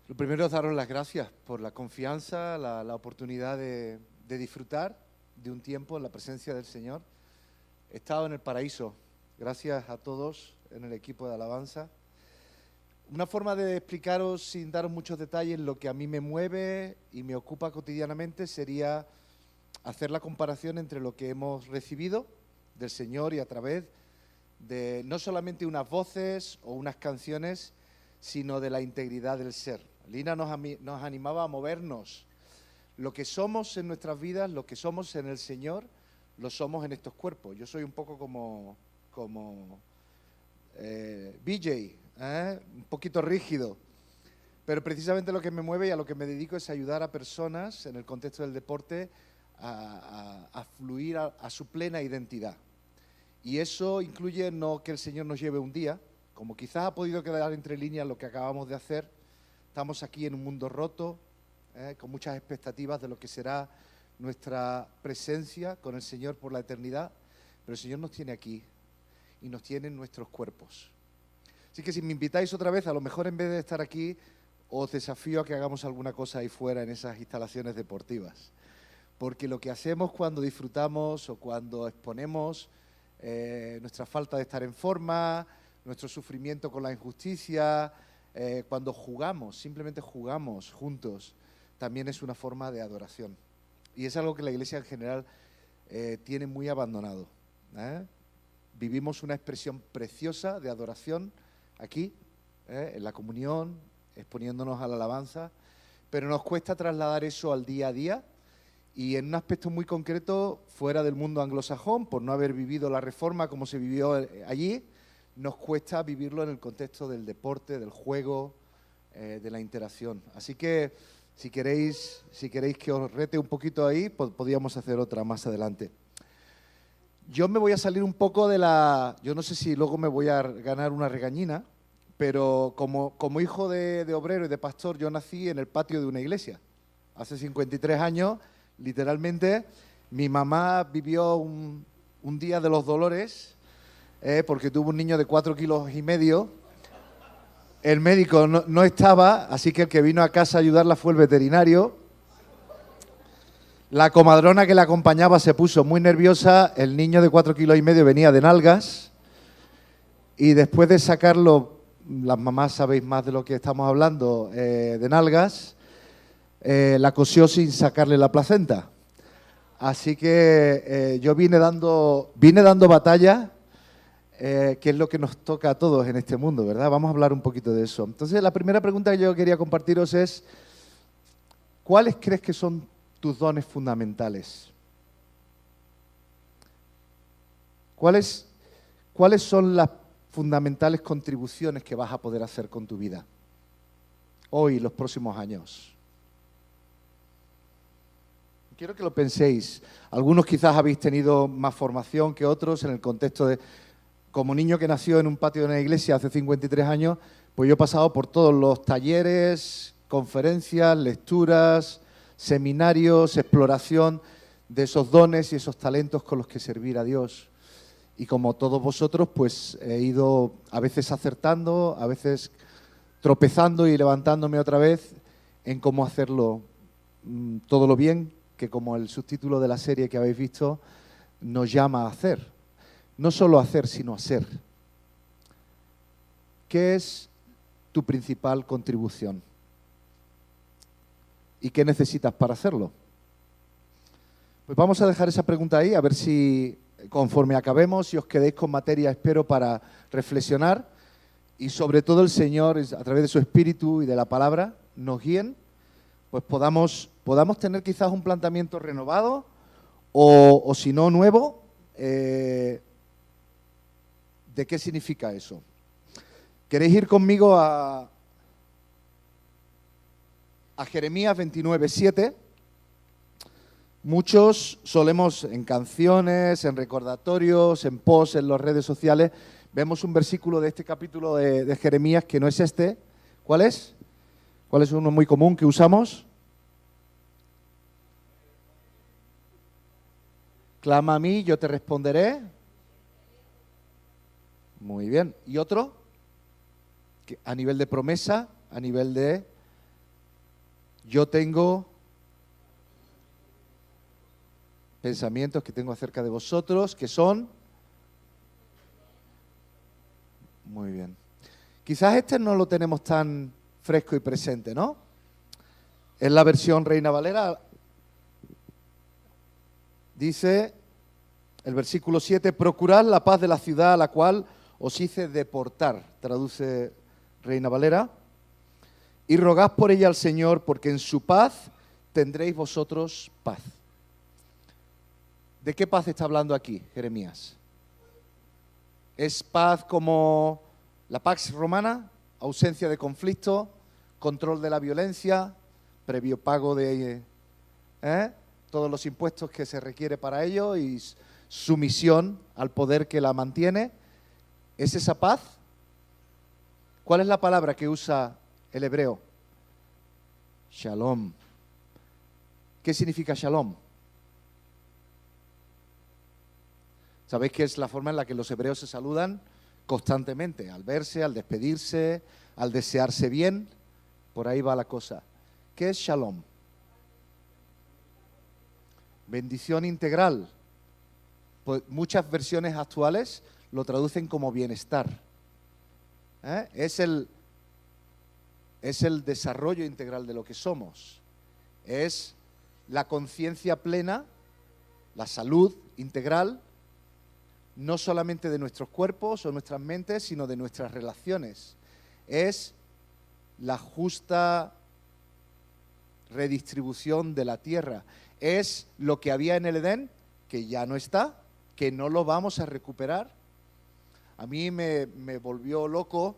Lo primero es daros las gracias por la confianza, la oportunidad de disfrutar de un tiempo en la presencia del Señor. He estado en el paraíso. Gracias a todos en el equipo de alabanza. Una forma de explicaros sin daros muchos detalles lo que a mí me mueve y me ocupa cotidianamente sería hacer la comparación entre lo que hemos recibido del Señor y a través de no solamente unas voces o unas canciones, sino de la integridad del ser. Lina nos animaba a movernos. Lo que somos en nuestras vidas, lo que somos en el Señor, lo somos en estos cuerpos. Yo soy un poco como BJ, un poquito rígido, pero precisamente lo que me mueve y a lo que me dedico es ayudar a personas en el contexto del deporte a fluir a su plena identidad. Y eso incluye no que el Señor nos lleve un día, como quizás ha podido quedar entre líneas lo que acabamos de hacer. Estamos aquí en un mundo roto, con muchas expectativas de lo que será nuestra presencia con el Señor por la eternidad, pero el Señor nos tiene aquí y nos tiene en nuestros cuerpos. Así que si me invitáis otra vez, a lo mejor en vez de estar aquí, os desafío a que hagamos alguna cosa ahí fuera en esas instalaciones deportivas. Porque lo que hacemos cuando disfrutamos o cuando exponemos nuestra falta de estar en forma, nuestro sufrimiento con la injusticia, cuando jugamos, simplemente jugamos juntos, también es una forma de adoración. Y es algo que la Iglesia en general tiene muy abandonado. Vivimos una expresión preciosa de adoración aquí, en la comunión, exponiéndonos a la alabanza, pero nos cuesta trasladar eso al día a día y en un aspecto muy concreto, fuera del mundo anglosajón, por no haber vivido la reforma como se vivió allí, nos cuesta vivirlo en el contexto del deporte, del juego, de la interacción. Así que si queréis que os rete un poquito ahí, podríamos hacer otra más adelante. Yo me voy a salir un poco de la... Yo no sé si luego me voy a ganar una regañina, pero como hijo de obrero y de pastor, yo nací en el patio de una iglesia. Hace 53 años, literalmente, mi mamá vivió un día de los dolores, porque tuvo un niño de 4,5 kilos. El médico no estaba, así que el que vino a casa a ayudarla fue el veterinario. La comadrona que la acompañaba se puso muy nerviosa, el niño de 4,5 kilos venía de nalgas y después de sacarlo, las mamás sabéis más de lo que estamos hablando, de nalgas, la cosió sin sacarle la placenta. Así que yo vine dando batalla, que es lo que nos toca a todos en este mundo, ¿verdad? Vamos a hablar un poquito de eso. Entonces, la primera pregunta que yo quería compartiros es, ¿cuáles crees que son tus dones fundamentales? ¿Cuáles son las fundamentales contribuciones que vas a poder hacer con tu vida hoy y los próximos años? Quiero que lo penséis. Algunos quizás habéis tenido más formación que otros en el contexto de... Como niño que nació en un patio de una iglesia hace 53 años, pues yo he pasado por todos los talleres, conferencias, lecturas, seminarios, exploración de esos dones y esos talentos con los que servir a Dios. Y como todos vosotros, pues he ido a veces acertando, a veces tropezando y levantándome otra vez en cómo hacerlo todo lo bien que, como el subtítulo de la serie que habéis visto, nos llama a hacer. No solo hacer, sino hacer. ¿Qué es tu principal contribución? ¿Y qué necesitas para hacerlo? Pues vamos a dejar esa pregunta ahí, a ver si conforme acabemos, si os quedéis con materia, espero, para reflexionar y sobre todo el Señor, a través de su Espíritu y de la Palabra, nos guíen, pues podamos tener quizás un planteamiento renovado o si no, nuevo, ¿de qué significa eso? ¿Queréis ir conmigo a Jeremías 29:7? Muchos solemos en canciones, en recordatorios, en posts, en las redes sociales, vemos un versículo de este capítulo de Jeremías que no es este. ¿Cuál es? ¿Cuál es uno muy común que usamos? Clama a mí, yo te responderé. Muy bien. ¿Y otro? A nivel de promesa, a nivel de Yo tengo pensamientos que tengo acerca de vosotros, que son... Muy bien. Quizás este no lo tenemos tan fresco y presente, ¿no? Es la versión Reina Valera. Dice el versículo 7, procurad la paz de la ciudad a la cual os hice deportar, traduce Reina Valera, y rogad por ella al Señor, porque en su paz tendréis vosotros paz. ¿De qué paz está hablando aquí Jeremías? ¿Es paz como la Pax Romana? Ausencia de conflicto, control de la violencia, previo pago de todos los impuestos que se requiere para ello y sumisión al poder que la mantiene. ¿Es esa paz? ¿Cuál es la palabra que usa el hebreo? Shalom. ¿Qué significa shalom? ¿Sabéis que es la forma en la que los hebreos se saludan constantemente? Al verse, al despedirse, al desearse bien. Por ahí va la cosa. ¿Qué es shalom? Bendición integral. Pues muchas versiones actuales lo traducen como bienestar. Es el desarrollo integral de lo que somos. Es la conciencia plena, la salud integral, no solamente de nuestros cuerpos o nuestras mentes, sino de nuestras relaciones. Es la justa redistribución de la tierra. Es lo que había en el Edén, que ya no está, que no lo vamos a recuperar. A mí me volvió loco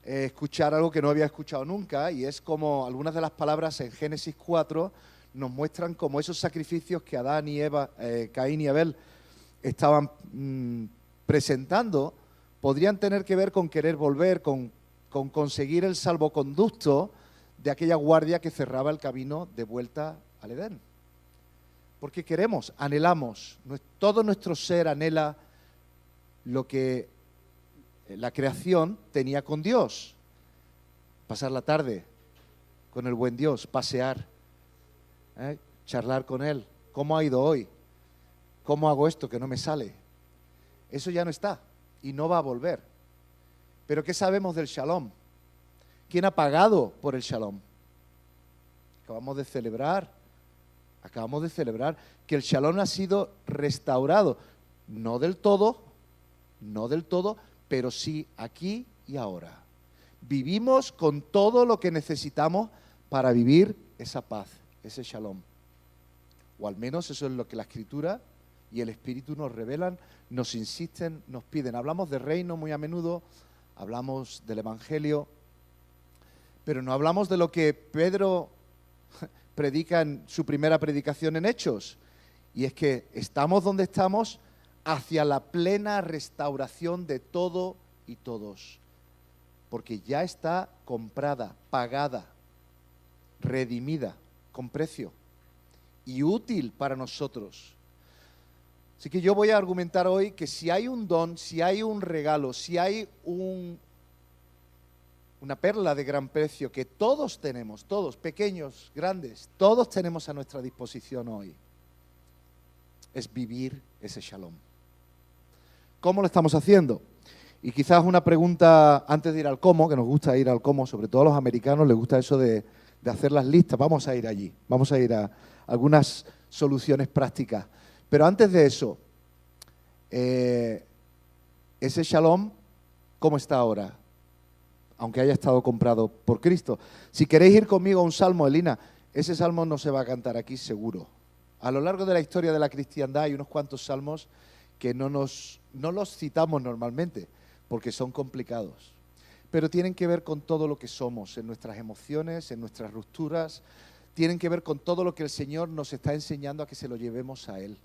escuchar algo que no había escuchado nunca, y es como algunas de las palabras en Génesis 4 nos muestran como esos sacrificios que Adán y Eva, Caín y Abel estaban presentando, podrían tener que ver con querer volver, con conseguir el salvoconducto de aquella guardia que cerraba el camino de vuelta al Edén. Porque queremos, anhelamos, todo nuestro ser anhela lo que la creación tenía con Dios. Pasar la tarde con el buen Dios, pasear, charlar con Él. ¿Cómo ha ido hoy? ¿Cómo hago esto que no me sale? Eso ya no está y no va a volver. Pero ¿qué sabemos del Shalom? ¿Quién ha pagado por el Shalom? Acabamos de celebrar que el Shalom ha sido restaurado. No del todo, pero sí aquí y ahora. Vivimos con todo lo que necesitamos para vivir esa paz, ese Shalom. O al menos eso es lo que la Escritura y el Espíritu nos revelan, nos insisten, nos piden. Hablamos de reino muy a menudo, hablamos del Evangelio, pero no hablamos de lo que Pedro predica en su primera predicación en Hechos, y es que estamos donde estamos hacia la plena restauración de todo y todos, porque ya está comprada, pagada, redimida, con precio y útil para nosotros. Así que yo voy a argumentar hoy que si hay un don, si hay un regalo, si hay una perla de gran precio que todos tenemos, todos, pequeños, grandes, todos tenemos a nuestra disposición hoy, es vivir ese Shalom. ¿Cómo lo estamos haciendo? Y quizás una pregunta antes de ir al cómo, que nos gusta ir al cómo, sobre todo a los americanos les gusta eso de hacer las listas. Vamos a ir allí, vamos a ir a algunas soluciones prácticas. Pero antes de eso, ese Shalom, ¿cómo está ahora? Aunque haya estado comprado por Cristo. Si queréis ir conmigo a un salmo, Elina, ese salmo no se va a cantar aquí seguro. A lo largo de la historia de la cristiandad hay unos cuantos salmos que no los citamos normalmente, porque son complicados. Pero tienen que ver con todo lo que somos, en nuestras emociones, en nuestras rupturas. Tienen que ver con todo lo que el Señor nos está enseñando a que se lo llevemos a Él.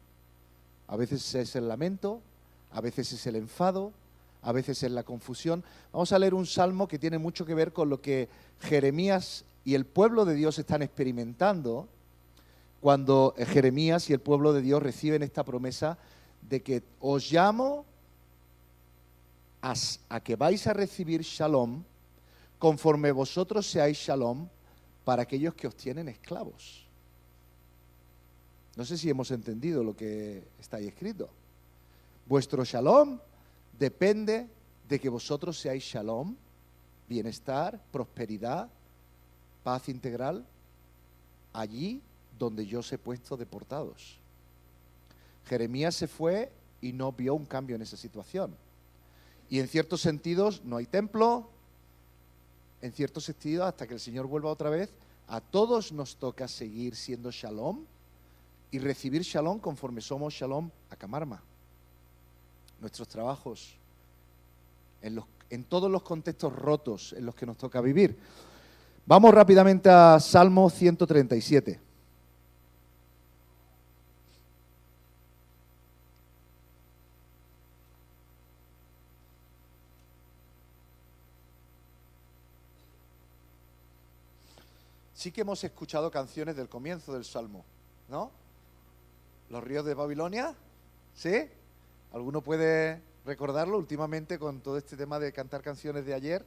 A veces es el lamento, a veces es el enfado, a veces es la confusión. Vamos a leer un salmo que tiene mucho que ver con lo que Jeremías y el pueblo de Dios están experimentando cuando Jeremías y el pueblo de Dios reciben esta promesa de que os llamo a que vais a recibir Shalom conforme vosotros seáis Shalom para aquellos que os tienen esclavos. No sé si hemos entendido lo que está ahí escrito. Vuestro shalom depende de que vosotros seáis shalom, bienestar, prosperidad, paz integral, allí donde yo os he puesto deportados. Jeremías se fue y no vio un cambio en esa situación. Y en ciertos sentidos no hay templo, en ciertos sentidos hasta que el Señor vuelva otra vez, a todos nos toca seguir siendo shalom y recibir shalom conforme somos shalom a Camarma. Nuestros trabajos, en todos los contextos rotos en los que nos toca vivir. Vamos rápidamente a Salmo 137. Sí que hemos escuchado canciones del comienzo del Salmo, ¿no? Los ríos de Babilonia, ¿sí? ¿Alguno puede recordarlo? Últimamente, con todo este tema de cantar canciones de ayer,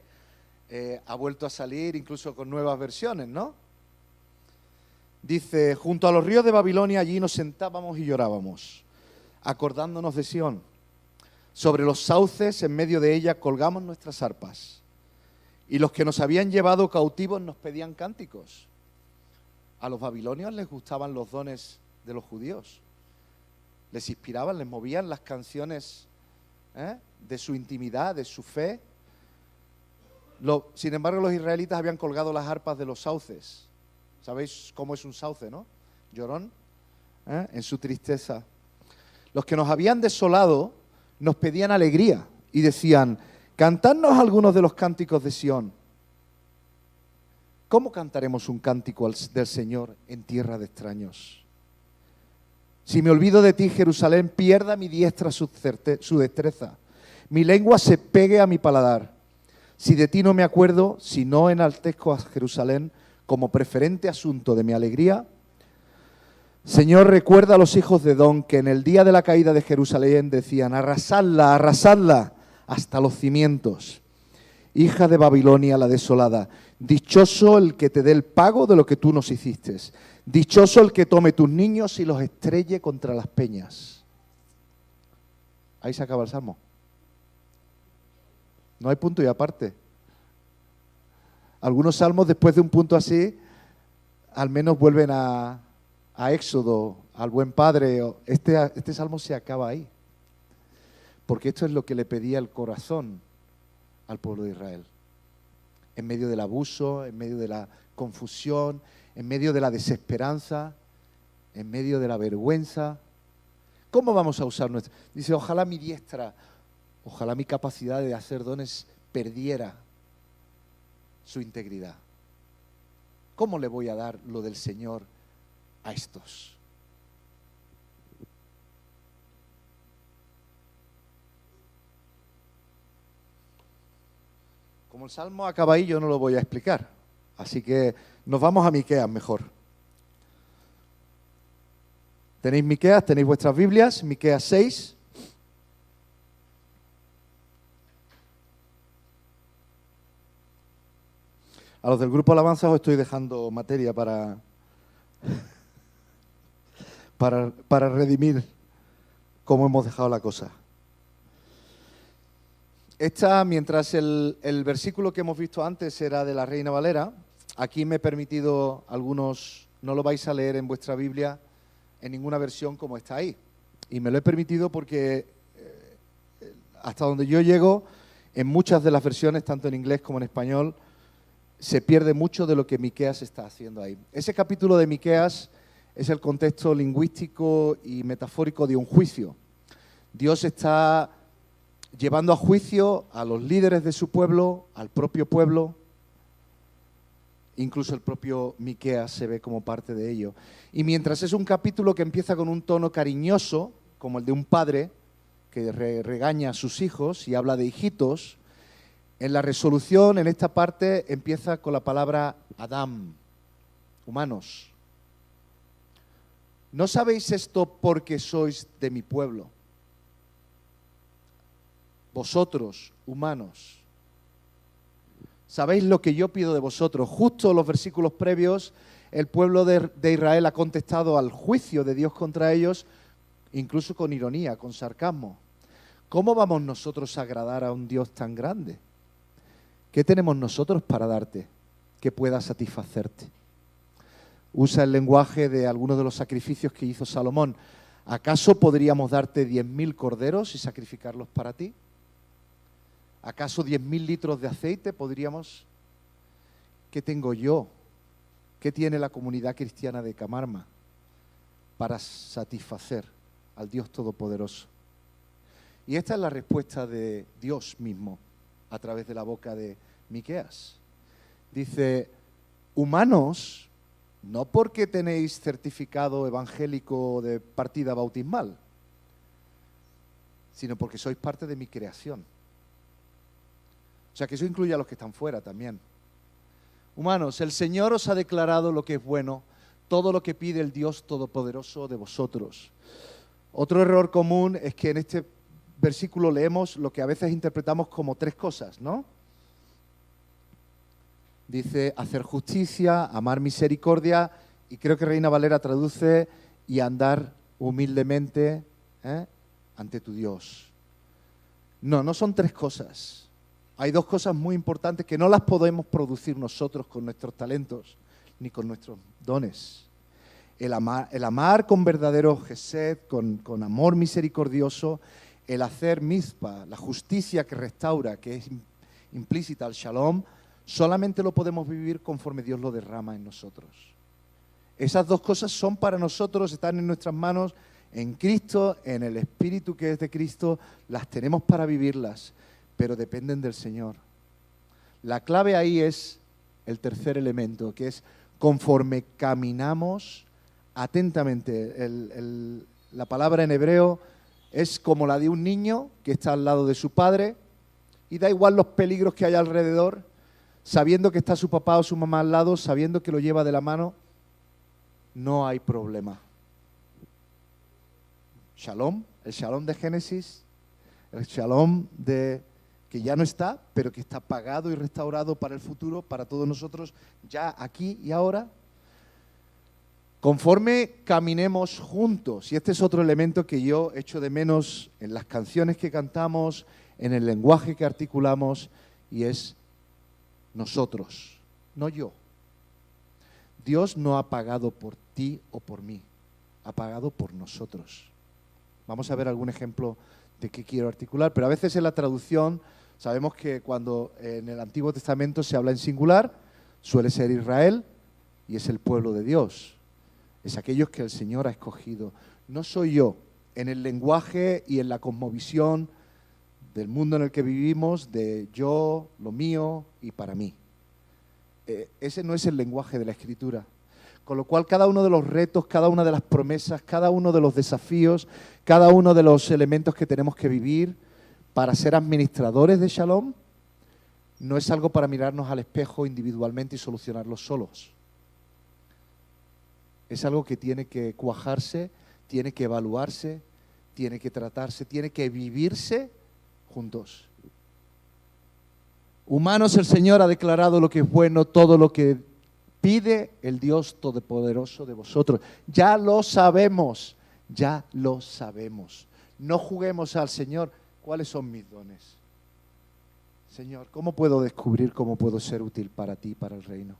ha vuelto a salir incluso con nuevas versiones, ¿no? Dice, junto a los ríos de Babilonia allí nos sentábamos y llorábamos, acordándonos de Sión. Sobre los sauces en medio de ella colgamos nuestras arpas. Y los que nos habían llevado cautivos nos pedían cánticos. A los babilonios les gustaban los dones de los judíos. Les inspiraban, les movían las canciones de su intimidad, de su fe. Sin embargo, los israelitas habían colgado las arpas de los sauces. ¿Sabéis cómo es un sauce, no? Llorón, en su tristeza. Los que nos habían desolado nos pedían alegría y decían, cantadnos algunos de los cánticos de Sión. ¿Cómo cantaremos un cántico del Señor en tierra de extraños? Si me olvido de ti, Jerusalén, pierda mi diestra su destreza. Mi lengua se pegue a mi paladar. Si de ti no me acuerdo, si no enaltezco a Jerusalén como preferente asunto de mi alegría, Señor, recuerda a los hijos de Edom que en el día de la caída de Jerusalén decían, arrasadla, arrasadla hasta los cimientos. Hija de Babilonia la desolada, dichoso el que te dé el pago de lo que tú nos hiciste. Dichoso el que tome tus niños y los estrelle contra las peñas. Ahí se acaba el salmo. No hay punto y aparte. Algunos salmos después de un punto así, al menos vuelven a Éxodo, al buen padre. Este salmo se acaba ahí. Porque esto es lo que le pedía el corazón al pueblo de Israel. En medio del abuso, en medio de la confusión, en medio de la desesperanza, en medio de la vergüenza. ¿Cómo vamos a usar nuestra? Dice, ojalá mi diestra, ojalá mi capacidad de hacer dones perdiera su integridad. ¿Cómo le voy a dar lo del Señor a estos? Como el salmo acaba ahí, yo no lo voy a explicar. Así que nos vamos a Miqueas mejor. ¿Tenéis Miqueas? ¿Tenéis vuestras Biblias? Miqueas 6. A los del grupo Alabanza os estoy dejando materia para redimir cómo hemos dejado la cosa. Mientras el versículo que hemos visto antes era de la Reina Valera, aquí me he permitido algunos, no lo vais a leer en vuestra Biblia en ninguna versión como está ahí. Y me lo he permitido porque hasta donde yo llego, en muchas de las versiones, tanto en inglés como en español, se pierde mucho de lo que Miqueas está haciendo ahí. Ese capítulo de Miqueas es el contexto lingüístico y metafórico de un juicio. Dios está llevando a juicio a los líderes de su pueblo, al propio pueblo. Incluso el propio Miqueas se ve como parte de ello. Y mientras es un capítulo que empieza con un tono cariñoso, como el de un padre que regaña a sus hijos y habla de hijitos, en la resolución, en esta parte, empieza con la palabra Adam, humanos. ¿No sabéis esto porque sois de mi pueblo? Vosotros, humanos. sabéis lo que yo pido de vosotros. Justo los versículos previos, el pueblo de Israel ha contestado al juicio de Dios contra ellos, incluso con ironía, con sarcasmo. ¿Cómo vamos nosotros a agradar a un Dios tan grande? ¿Qué tenemos nosotros para darte que pueda satisfacerte? Usa el lenguaje de algunos de los sacrificios que hizo Salomón. ¿Acaso podríamos darte 10.000 corderos y sacrificarlos para ti? ¿Acaso 10.000 litros de aceite podríamos? ¿Qué tengo yo? ¿Qué tiene la comunidad cristiana de Camarma para satisfacer al Dios Todopoderoso? Y esta es la respuesta de Dios mismo a través de la boca de Miqueas. Dice, humanos, no porque tenéis certificado evangélico de partida bautismal, sino porque sois parte de mi creación. O sea que eso incluye a los que están fuera también. Humanos, el Señor os ha declarado lo que es bueno, todo lo que pide el Dios Todopoderoso de vosotros. Otro error común es que en este versículo leemos lo que a veces interpretamos como 3 cosas, ¿no? Dice hacer justicia, amar misericordia, y creo que Reina Valera traduce y andar humildemente ante tu Dios. No, no son 3 cosas. Hay 2 cosas muy importantes que no las podemos producir nosotros con nuestros talentos ni con nuestros dones. El amar con verdadero gesed, con amor misericordioso, el hacer mizpa, la justicia que restaura, que es implícita al shalom, solamente lo podemos vivir conforme Dios lo derrama en nosotros. Esas 2 cosas son para nosotros, están en nuestras manos, en Cristo, en el Espíritu que es de Cristo, las tenemos para vivirlas, pero dependen del Señor. La clave ahí es el tercer elemento, que es conforme caminamos atentamente. La palabra en hebreo es como la de un niño que está al lado de su padre y da igual los peligros que hay alrededor, sabiendo que está su papá o su mamá al lado, sabiendo que lo lleva de la mano, no hay problema. Shalom, el shalom de Génesis, el shalom que ya no está, pero que está pagado y restaurado para el futuro, para todos nosotros, ya aquí y ahora. Conforme caminemos juntos, y este es otro elemento que yo echo de menos en las canciones que cantamos, en el lenguaje que articulamos, y es nosotros, no yo. Dios no ha pagado por ti o por mí, ha pagado por nosotros. Vamos a ver algún ejemplo de qué quiero articular, pero a veces en la traducción sabemos que cuando en el Antiguo Testamento se habla en singular, suele ser Israel y es el pueblo de Dios. Es aquellos que el Señor ha escogido. No soy yo. En el lenguaje y en la cosmovisión del mundo en el que vivimos, de yo, lo mío y para mí. Ese no es el lenguaje de la Escritura. Con lo cual, cada uno de los retos, cada una de las promesas, cada uno de los desafíos, cada uno de los elementos que tenemos que vivir para ser administradores de Shalom, no es algo para mirarnos al espejo individualmente y solucionarlo solos. Es algo que tiene que cuajarse, tiene que evaluarse, tiene que tratarse, tiene que vivirse juntos. Humanos, el Señor ha declarado lo que es bueno, todo lo que pide el Dios Todopoderoso de vosotros. Ya lo sabemos, ya lo sabemos. No juguemos al Señor, ¿cuáles son mis dones? Señor, ¿cómo puedo descubrir cómo puedo ser útil para ti, para el reino?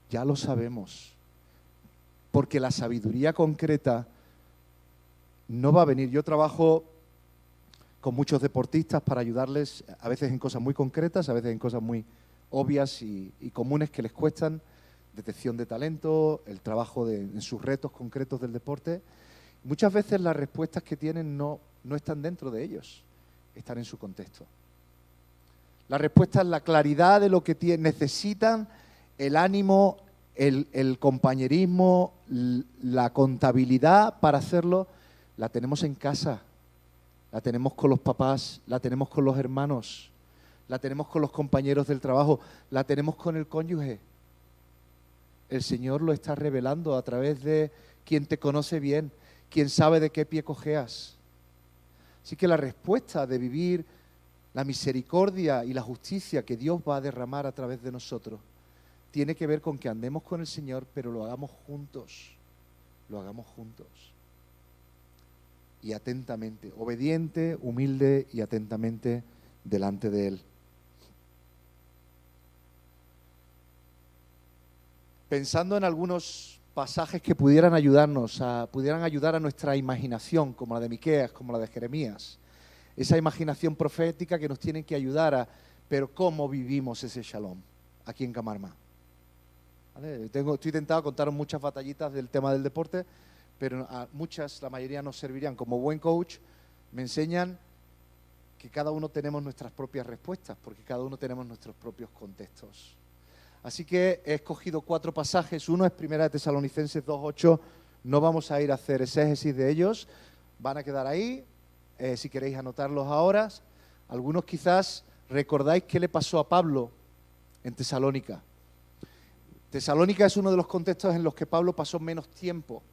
Ya lo sabemos. Porque la sabiduría concreta no va a venir. Yo trabajo con muchos deportistas para ayudarles, a veces en cosas muy concretas, a veces en cosas muy obvias y comunes que les cuestan, detección de talento, el trabajo en sus retos concretos del deporte. Muchas veces las respuestas que tienen no están dentro de ellos, están en su contexto. La respuesta es la claridad de lo que necesitan, el ánimo, el compañerismo, la contabilidad para hacerlo, la tenemos en casa, la tenemos con los papás, la tenemos con los hermanos, la tenemos con los compañeros del trabajo, la tenemos con el cónyuge. El Señor lo está revelando a través de quien te conoce bien, quien sabe de qué pie cojeas. Así que la respuesta de vivir la misericordia y la justicia que Dios va a derramar a través de nosotros, tiene que ver con que andemos con el Señor, pero lo hagamos juntos. Lo hagamos juntos. Y atentamente, obediente, humilde y atentamente delante de Él. Pensando en algunos pasajes que pudieran ayudar a nuestra imaginación, como la de Miqueas, como la de Jeremías. Esa imaginación profética que nos tiene que ayudar pero ¿cómo vivimos ese shalom aquí en Camarma? ¿Vale? Estoy tentado a contaros muchas batallitas del tema del deporte, pero la mayoría nos servirían. Como buen coach, me enseñan que cada uno tenemos nuestras propias respuestas, porque cada uno tenemos nuestros propios contextos. Así que he escogido 4 pasajes. Uno es 1 Tesalonicenses 2:8. No vamos a ir a hacer exégesis de ellos. Van a quedar ahí, si queréis anotarlos ahora. Algunos quizás recordáis qué le pasó a Pablo en Tesalónica. Tesalónica es uno de los contextos en los que Pablo pasó menos tiempo.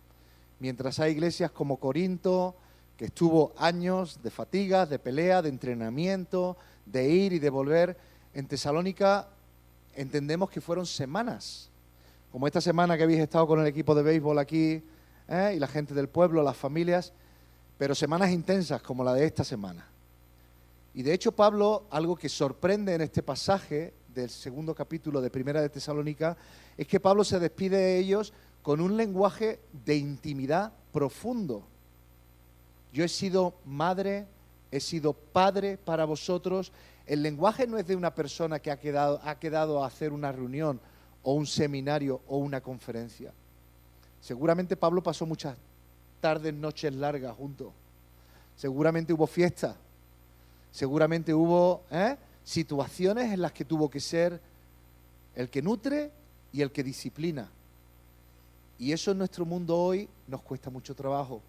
Mientras hay iglesias como Corinto, que estuvo años de fatigas, de pelea, de entrenamiento, de ir y de volver. En Tesalónica entendemos que fueron semanas, como esta semana que habéis estado con el equipo de béisbol aquí, y la gente del pueblo, las familias, pero semanas intensas como la de esta semana. Y de hecho Pablo, algo que sorprende en este pasaje del 2º capítulo de 1 de Tesalónica, es que Pablo se despide de ellos con un lenguaje de intimidad profundo. Yo he sido madre, he sido padre para vosotros. El lenguaje no es de una persona que ha quedado a hacer una reunión o un seminario o una conferencia. Seguramente Pablo pasó muchas tardes, noches largas juntos. Seguramente hubo fiestas. Seguramente hubo situaciones en las que tuvo que ser el que nutre y el que disciplina. Y eso en nuestro mundo hoy nos cuesta mucho trabajo.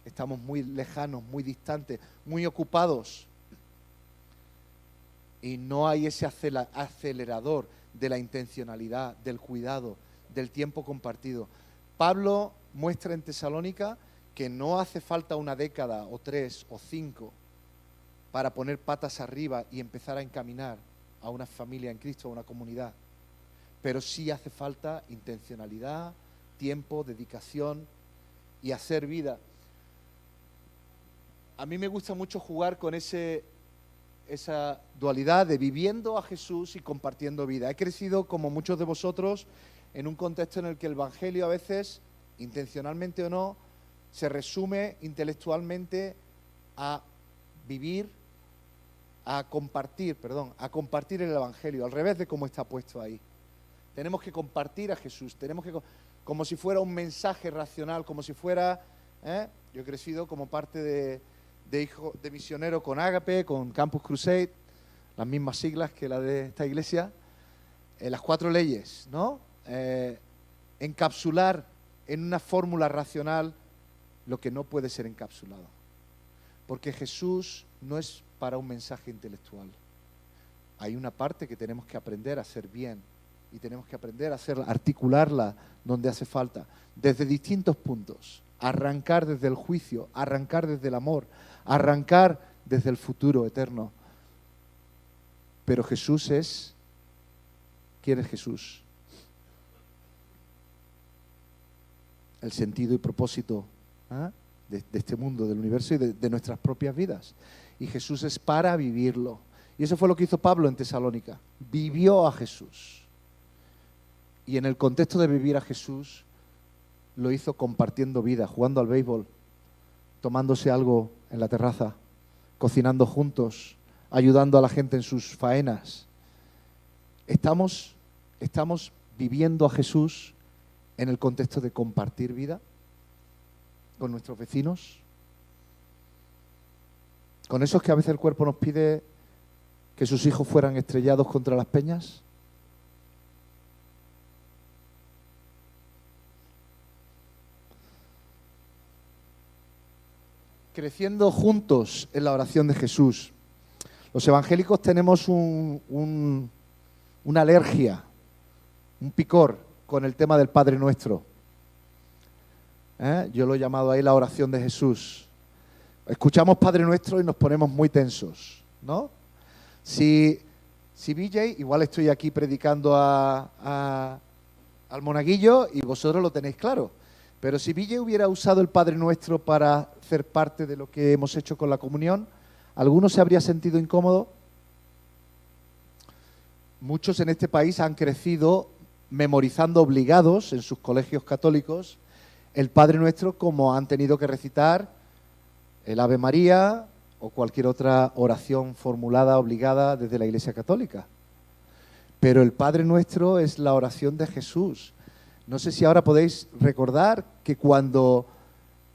Estamos muy lejanos, muy distantes, muy ocupados. Y no hay ese acelerador de la intencionalidad, del cuidado, del tiempo compartido. Pablo muestra en Tesalónica que no hace falta una década o 3 o 5 para poner patas arriba y empezar a encaminar a una familia en Cristo, a una comunidad. Pero sí hace falta intencionalidad, tiempo, dedicación y hacer vida. A mí me gusta mucho jugar con esa dualidad de viviendo a Jesús y compartiendo vida. He crecido, como muchos de vosotros, en un contexto en el que el Evangelio a veces, intencionalmente o no, se resume intelectualmente a vivir, a compartir el Evangelio, al revés de cómo está puesto ahí. Tenemos que compartir a Jesús, como si fuera un mensaje racional, como si fuera... Yo he crecido como parte de hijo de misionero con Ágape, con Campus Crusade, las mismas siglas que la de esta iglesia, las 4 leyes, ¿no? Encapsular en una fórmula racional lo que no puede ser encapsulado. Porque Jesús no es para un mensaje intelectual. Hay una parte que tenemos que aprender a hacer bien y tenemos que aprender a articularla donde hace falta, desde distintos puntos. Arrancar desde el juicio, arrancar desde el amor, arrancar desde el futuro eterno. Pero Jesús es... ¿Quién es Jesús? El sentido y propósito de este mundo, del universo y de nuestras propias vidas. Y Jesús es para vivirlo. Y eso fue lo que hizo Pablo en Tesalónica. Vivió a Jesús. Y en el contexto de vivir a Jesús, lo hizo compartiendo vida, jugando al béisbol, tomándose algo en la terraza, cocinando juntos, ayudando a la gente en sus faenas. ¿Estamos viviendo a Jesús en el contexto de compartir vida con nuestros vecinos? ¿Con esos que a veces el cuerpo nos pide que sus hijos fueran estrellados contra las peñas? Creciendo juntos en la oración de Jesús. Los evangélicos tenemos una alergia, un picor con el tema del Padre Nuestro. Yo lo he llamado ahí la oración de Jesús. Escuchamos Padre Nuestro y nos ponemos muy tensos, ¿no? Si BJ, igual estoy aquí predicando al monaguillo y vosotros lo tenéis claro, pero si BJ hubiera usado el Padre Nuestro para hacer parte de lo que hemos hecho con la comunión, ¿alguno se habría sentido incómodo? Muchos en este país han crecido memorizando obligados en sus colegios católicos el Padre Nuestro, como han tenido que recitar el Ave María o cualquier otra oración formulada, obligada desde la Iglesia Católica. Pero el Padre Nuestro es la oración de Jesús. No sé si ahora podéis recordar que cuando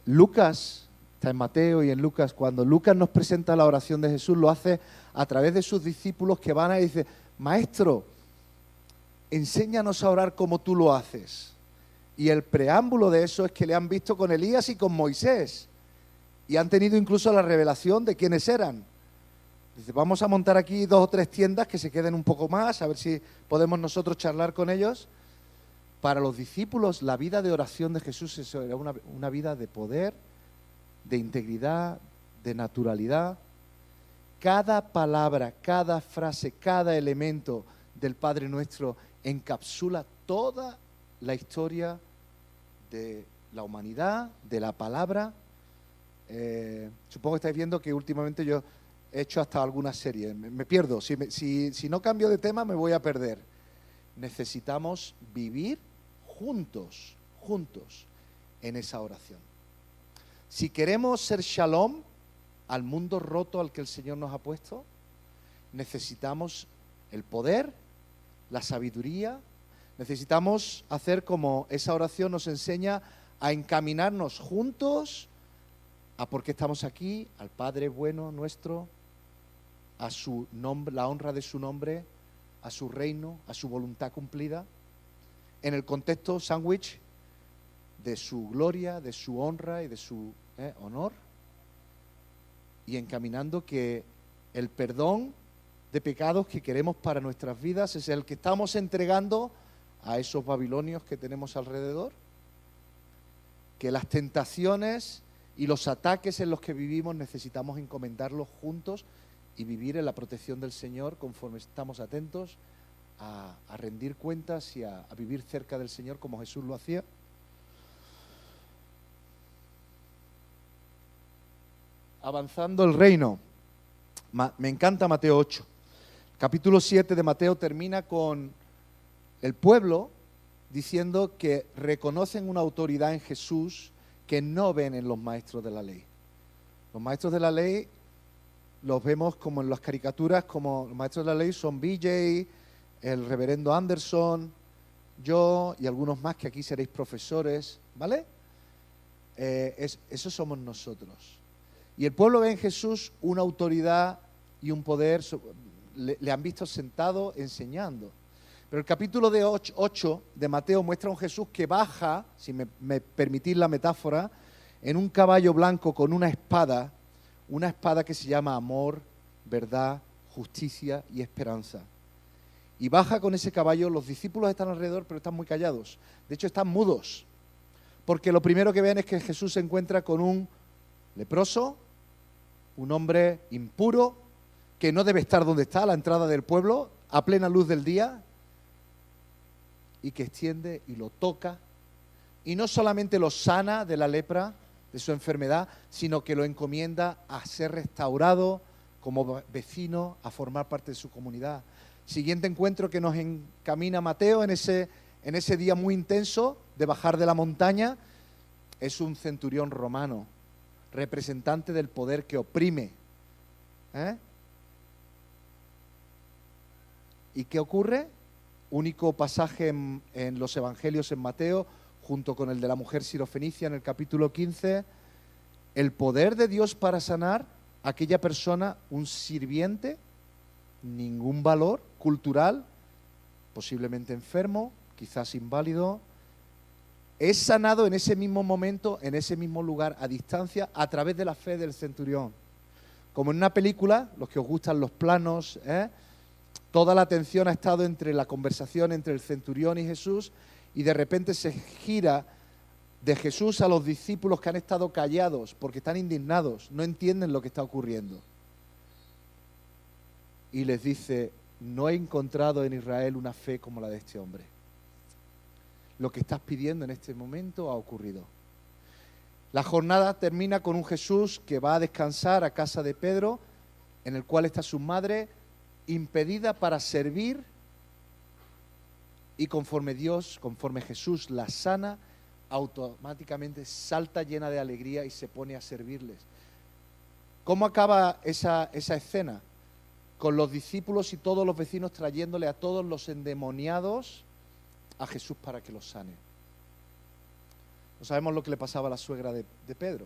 Lucas, está en Mateo y en Lucas, cuando Lucas nos presenta la oración de Jesús, lo hace a través de sus discípulos que van a decir, Maestro, enséñanos a orar como tú lo haces. Y el preámbulo de eso es que le han visto con Elías y con Moisés. Y han tenido incluso la revelación de quiénes eran. Dice, vamos a montar aquí 2 o 3 tiendas que se queden un poco más, a ver si podemos nosotros charlar con ellos. Para los discípulos, la vida de oración de Jesús eso era una vida de poder, de integridad, de naturalidad. Cada palabra, cada frase, cada elemento del Padre Nuestro encapsula toda la historia de la humanidad, de la palabra. Supongo que estáis viendo que últimamente yo he hecho hasta algunas series. Me pierdo. Si no cambio de tema me voy a perder. Necesitamos vivir juntos en esa oración. Si queremos ser shalom al mundo roto al que el Señor nos ha puesto, necesitamos el poder, la sabiduría, necesitamos hacer como esa oración nos enseña a encaminarnos juntos a por qué estamos aquí, al Padre bueno nuestro, a su nombre, la honra de su nombre, a su reino, a su voluntad cumplida, en el contexto sándwich de su gloria, de su honra y de su honor, y encaminando que el perdón de pecados que queremos para nuestras vidas es el que estamos entregando a esos babilonios que tenemos alrededor, que las tentaciones y los ataques en los que vivimos necesitamos encomendarlos juntos y vivir en la protección del Señor conforme estamos atentos a rendir cuentas y a vivir cerca del Señor como Jesús lo hacía. Avanzando el reino. Me encanta Mateo 8. Capítulo 7 de Mateo termina con el pueblo diciendo que reconocen una autoridad en Jesús que no ven en los maestros de la ley. Los maestros de la ley los vemos como en las caricaturas, como los maestros de la ley son BJ, el reverendo Anderson, yo y algunos más que aquí seréis profesores, ¿vale? Eso somos nosotros. Y el pueblo ve en Jesús una autoridad y un poder, le han visto sentado enseñando. Pero el capítulo 8 de Mateo muestra a un Jesús que baja, si me permitís la metáfora, en un caballo blanco con una espada que se llama amor, verdad, justicia y esperanza. Y baja con ese caballo, los discípulos están alrededor, pero están muy callados. De hecho, están mudos, porque lo primero que ven es que Jesús se encuentra con un leproso, un hombre impuro, que no debe estar donde está, a la entrada del pueblo, a plena luz del día, y que extiende y lo toca, y no solamente lo sana de la lepra, de su enfermedad, sino que lo encomienda a ser restaurado como vecino, a formar parte de su comunidad. Siguiente encuentro que nos encamina Mateo en ese día muy intenso de bajar de la montaña, es un centurión romano, representante del poder que oprime. ¿Y qué ocurre? Único pasaje en los evangelios en Mateo, junto con el de la mujer sirofenicia en el capítulo 15, el poder de Dios para sanar a aquella persona, un sirviente, ningún valor cultural, posiblemente enfermo, quizás inválido, es sanado en ese mismo momento, en ese mismo lugar, a distancia, a través de la fe del centurión. Como en una película, los que os gustan los planos, toda la atención ha estado entre la conversación entre el centurión y Jesús, y de repente se gira de Jesús a los discípulos que han estado callados porque están indignados, no entienden lo que está ocurriendo. y les dice: no he encontrado en Israel una fe como la de este hombre. Lo que estás pidiendo en este momento ha ocurrido. La jornada termina con un Jesús que va a descansar a casa de Pedro, en el cual está su madre, impedida para servir, y conforme Jesús la sana, automáticamente salta llena de alegría y se pone a servirles. ¿Cómo acaba esa escena? Con los discípulos y todos los vecinos trayéndole a todos los endemoniados a Jesús para que los sane. No sabemos lo que le pasaba a la suegra de Pedro.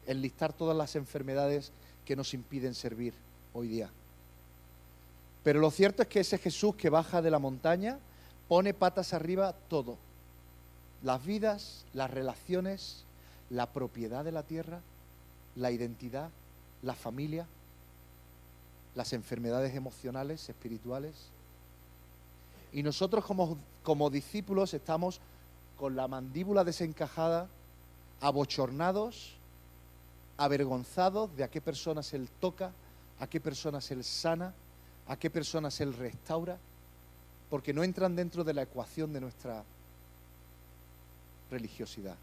Enlistar todas las enfermedades que nos impiden servir hoy día. Pero lo cierto es que ese Jesús que baja de la montaña pone patas arriba todo. Las vidas, las relaciones, la propiedad de la tierra, la identidad, la familia, las enfermedades emocionales, espirituales. Y nosotros como discípulos estamos con la mandíbula desencajada, abochornados, avergonzados de a qué personas Él toca, a qué personas Él sana, a qué personas Él restaura, porque no entran dentro de la ecuación de nuestra religiosidad.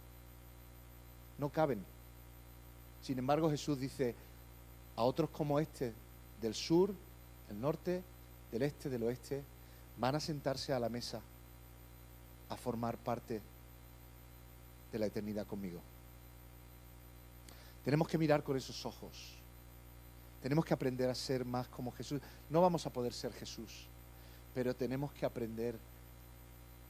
No caben. Sin embargo, Jesús dice: a otros como este, del sur, del norte, del este, del oeste, van a sentarse a la mesa a formar parte de la eternidad conmigo. Tenemos que mirar con esos ojos. Tenemos que aprender a ser más como Jesús. No vamos a poder ser Jesús, pero tenemos que aprender.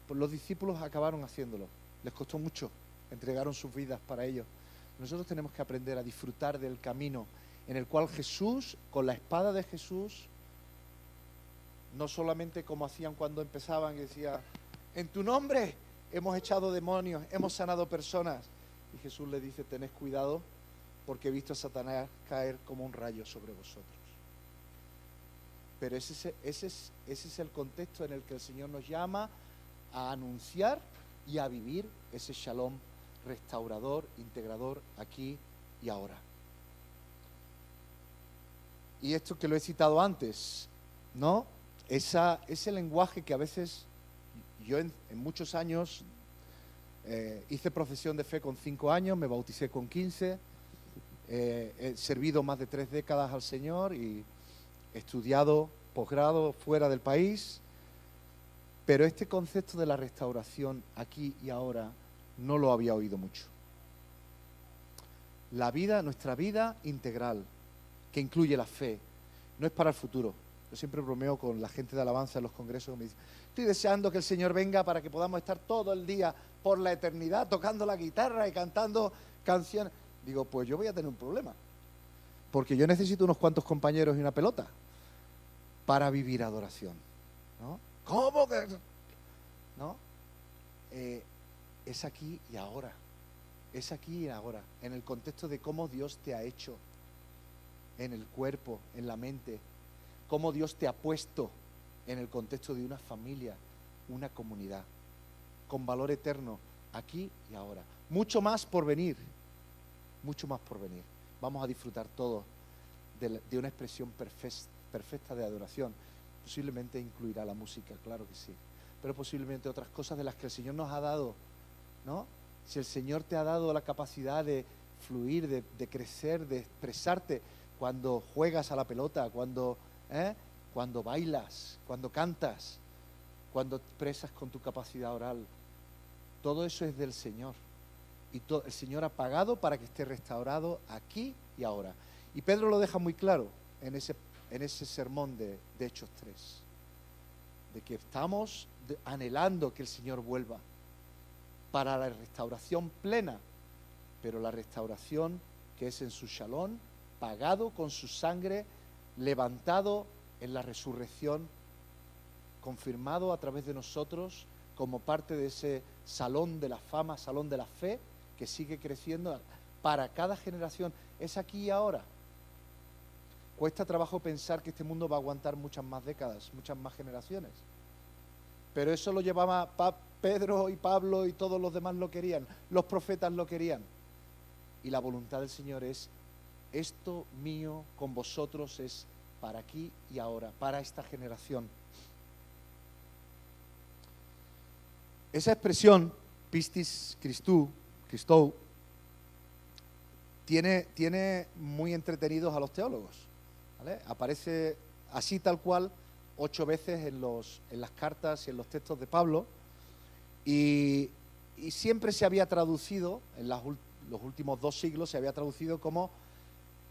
Pues los discípulos acabaron haciéndolo. Les costó mucho. Entregaron sus vidas para ello. Nosotros tenemos que aprender a disfrutar del camino en el cual Jesús, con la espada de Jesús, no solamente como hacían cuando empezaban y decía: en tu nombre hemos echado demonios, hemos sanado personas. Y Jesús le dice: tened cuidado, porque he visto a Satanás caer como un rayo sobre vosotros. Pero ese es el contexto en el que el Señor nos llama a anunciar y a vivir ese shalom restaurador, integrador, aquí y ahora. Y esto que lo he citado antes, ¿no? Ese lenguaje que a veces yo en muchos años hice profesión de fe con 5 años, me bauticé con 15, he servido más de 3 décadas al Señor y he estudiado posgrado fuera del país, pero este concepto de la restauración aquí y ahora no lo había oído mucho. La vida, nuestra vida integral, que incluye la fe, no es para el futuro. Yo siempre bromeo con la gente de alabanza en los congresos, me dice: estoy deseando que el Señor venga para que podamos estar todo el día por la eternidad tocando la guitarra y cantando canciones. Digo: pues yo voy a tener un problema, porque yo necesito unos cuantos compañeros y una pelota para vivir adoración, ¿no? ¿Cómo que? ¿No? Es aquí y ahora. Es aquí y ahora, en el contexto de cómo Dios te ha hecho, en el cuerpo, en la mente, cómo Dios te ha puesto en el contexto de una familia, una comunidad, con valor eterno, aquí y ahora. Mucho más por venir, mucho más por venir. Vamos a disfrutar todos de una expresión perfecta de adoración. Posiblemente incluirá la música, claro que sí, pero posiblemente otras cosas de las que el Señor nos ha dado, ¿no? Si el Señor te ha dado la capacidad de fluir, de crecer, de expresarte cuando juegas a la pelota, cuando bailas, cuando cantas, cuando expresas con tu capacidad oral, todo eso es del Señor. Y el Señor ha pagado para que esté restaurado aquí y ahora. Y Pedro lo deja muy claro en ese sermón de Hechos 3, de que estamos anhelando que el Señor vuelva para la restauración plena, pero la restauración que es en su shalom, pagado con su sangre, levantado en la resurrección, confirmado a través de nosotros como parte de ese salón de la fama, salón de la fe, que sigue creciendo para cada generación. Es aquí y ahora. Cuesta trabajo pensar que este mundo va a aguantar muchas más décadas, muchas más generaciones. Pero eso lo llevaba Pedro y Pablo y todos los demás lo querían. Los profetas lo querían. Y la voluntad del Señor es esto mío con vosotros es para aquí y ahora, para esta generación. Esa expresión, pistis Christou, tiene muy entretenidos a los teólogos, ¿vale? Aparece así tal cual 8 veces en las cartas y en los textos de Pablo, y siempre se había traducido, en los últimos 2 siglos, se había traducido como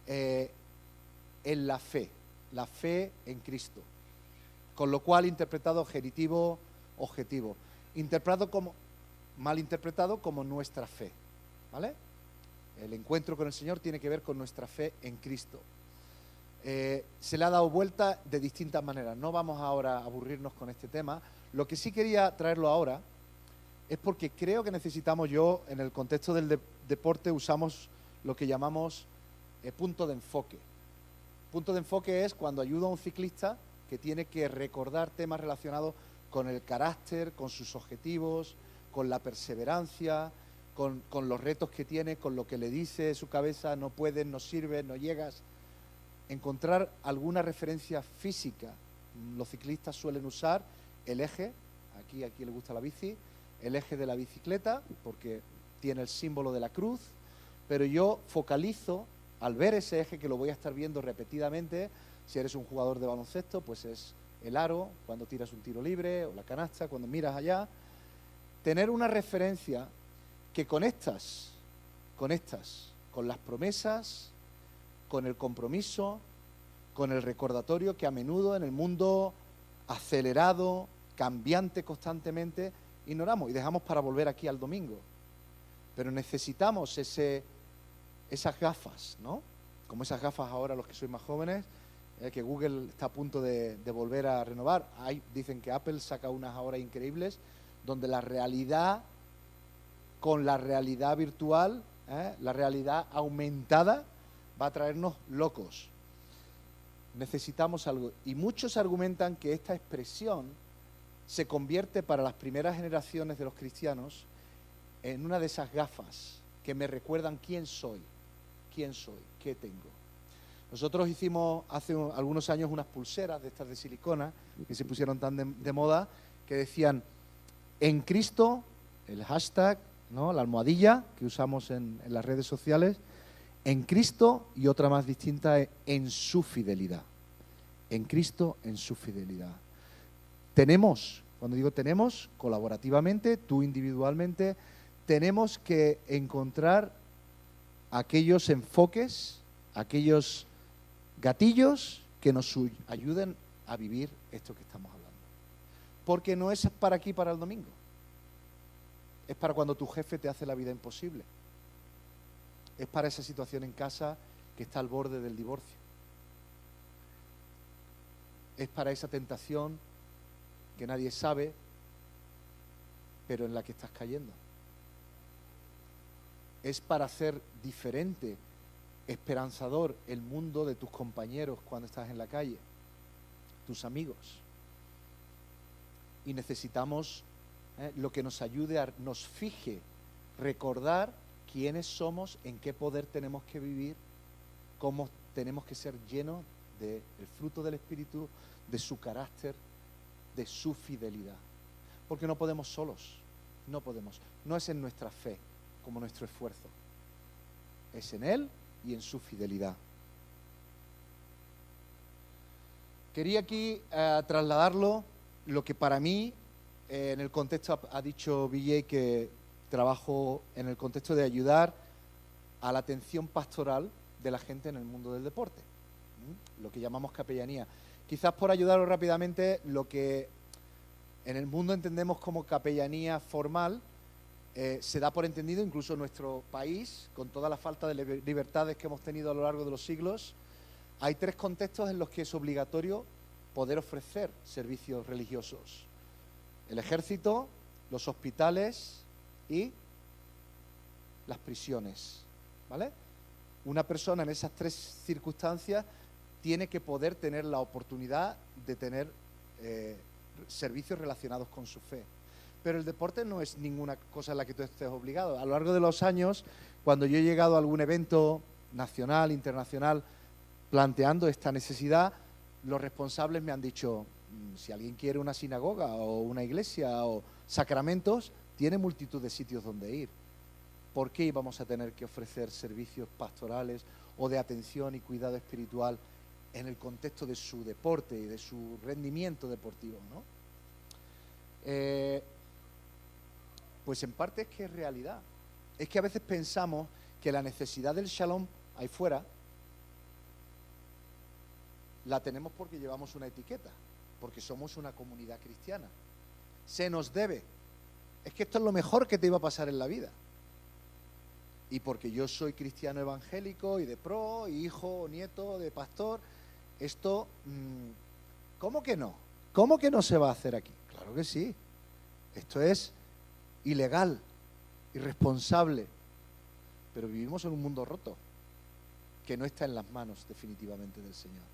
en la fe en Cristo, con lo cual interpretado genitivo, objetivo, mal interpretado como nuestra fe, ¿vale? El encuentro con el Señor tiene que ver con nuestra fe en Cristo. Se le ha dado vuelta de distintas maneras. No vamos ahora a aburrirnos con este tema. Lo que sí quería traerlo ahora es porque creo que necesitamos, en el contexto del deporte usamos lo que llamamos punto de enfoque. Punto de enfoque es cuando ayudo a un ciclista que tiene que recordar temas relacionados con el carácter, con sus objetivos, con la perseverancia, con los retos que tiene, con lo que le dice su cabeza, no puedes, no sirves, no llegas. Encontrar alguna referencia física. Los ciclistas suelen usar el eje, aquí le gusta la bici, el eje de la bicicleta, porque tiene el símbolo de la cruz, pero yo focalizo, al ver ese eje, que lo voy a estar viendo repetidamente, si eres un jugador de baloncesto, pues es el aro, cuando tiras un tiro libre, o la canasta, cuando miras allá, tener una referencia que conectas con las promesas, con el compromiso, con el recordatorio que a menudo en el mundo acelerado, cambiante constantemente, ignoramos y dejamos para volver aquí al domingo. Pero necesitamos esas gafas, ¿no? Como esas gafas ahora, los que sois más jóvenes, que Google está a punto de volver a renovar. Dicen que Apple saca unas ahora increíbles, donde la realidad con la realidad virtual, la realidad aumentada, va a traernos locos. Necesitamos algo. Y muchos argumentan que esta expresión se convierte para las primeras generaciones de los cristianos en una de esas gafas que me recuerdan quién soy, qué tengo. Nosotros hicimos hace algunos años unas pulseras de estas de silicona que se pusieron tan de moda, que decían en Cristo, el hashtag, ¿no? La almohadilla que usamos en las redes sociales, en Cristo, y otra más distinta, en su fidelidad. En Cristo, en su fidelidad. Tenemos, cuando digo tenemos, colaborativamente, tú individualmente, tenemos que encontrar aquellos enfoques, aquellos gatillos que nos ayuden a vivir esto que estamos hablando. Porque no es para aquí, para el domingo. Es para cuando tu jefe te hace la vida imposible. Es para esa situación en casa que está al borde del divorcio. Es para esa tentación que nadie sabe, pero en la que estás cayendo. Es para hacer diferente, esperanzador el mundo de tus compañeros cuando estás en la calle, tus amigos. Y necesitamos lo que nos ayude nos fije, recordar quiénes somos, en qué poder tenemos que vivir, cómo tenemos que ser llenos del fruto del Espíritu, de su carácter, de su fidelidad. Porque no podemos solos, no podemos. No es en nuestra fe como nuestro esfuerzo, es en Él y en su fidelidad. Quería aquí trasladarlo, lo que para mí, en el contexto, ha dicho BJ que trabajo en el contexto de ayudar a la atención pastoral de la gente en el mundo del deporte, lo que llamamos capellanía. Quizás por ayudaros rápidamente, lo que en el mundo entendemos como capellanía formal, se da por entendido, incluso en nuestro país, con toda la falta de libertades que hemos tenido a lo largo de los siglos, hay 3 contextos en los que es obligatorio poder ofrecer servicios religiosos: el ejército, los hospitales y las prisiones, ¿vale? Una persona en esas 3 circunstancias tiene que poder tener la oportunidad de tener servicios relacionados con su fe. Pero el deporte no es ninguna cosa en la que tú estés obligado. A lo largo de los años, cuando yo he llegado a algún evento nacional, internacional, planteando esta necesidad. Los responsables me han dicho, si alguien quiere una sinagoga o una iglesia o sacramentos, tiene multitud de sitios donde ir. ¿Por qué íbamos a tener que ofrecer servicios pastorales o de atención y cuidado espiritual en el contexto de su deporte y de su rendimiento deportivo, ¿no? Pues en parte es que es realidad. Es que a veces pensamos que la necesidad del shalom ahí fuera la tenemos porque llevamos una etiqueta, porque somos una comunidad cristiana. Se nos debe. Es que esto es lo mejor que te iba a pasar en la vida. Y porque yo soy cristiano evangélico y de pro, y hijo o nieto de pastor, esto, ¿cómo que no? ¿Cómo que no se va a hacer aquí? Claro que sí. Esto es ilegal, irresponsable, pero vivimos en un mundo roto, que no está en las manos definitivamente del Señor.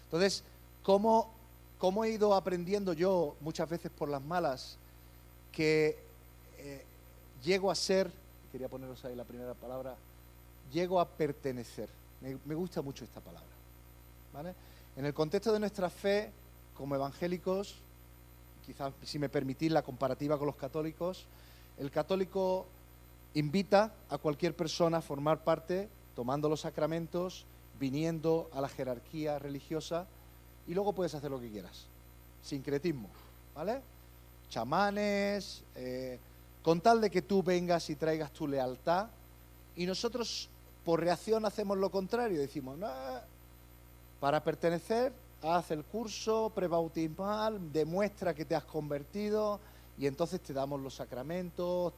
Entonces, ¿cómo he ido aprendiendo yo muchas veces por las malas que llego a ser, quería poneros ahí la primera palabra, llego a pertenecer? Me gusta mucho esta palabra, ¿vale? En el contexto de nuestra fe, como evangélicos, quizás si me permitís la comparativa con los católicos, el católico invita a cualquier persona a formar parte, tomando los sacramentos, viniendo a la jerarquía religiosa, y luego puedes hacer lo que quieras. Sincretismo, ¿vale? Chamanes, con tal de que tú vengas y traigas tu lealtad, y nosotros por reacción hacemos lo contrario, decimos, no, para pertenecer, haz el curso prebautismal, demuestra que te has convertido, y entonces te damos los sacramentos,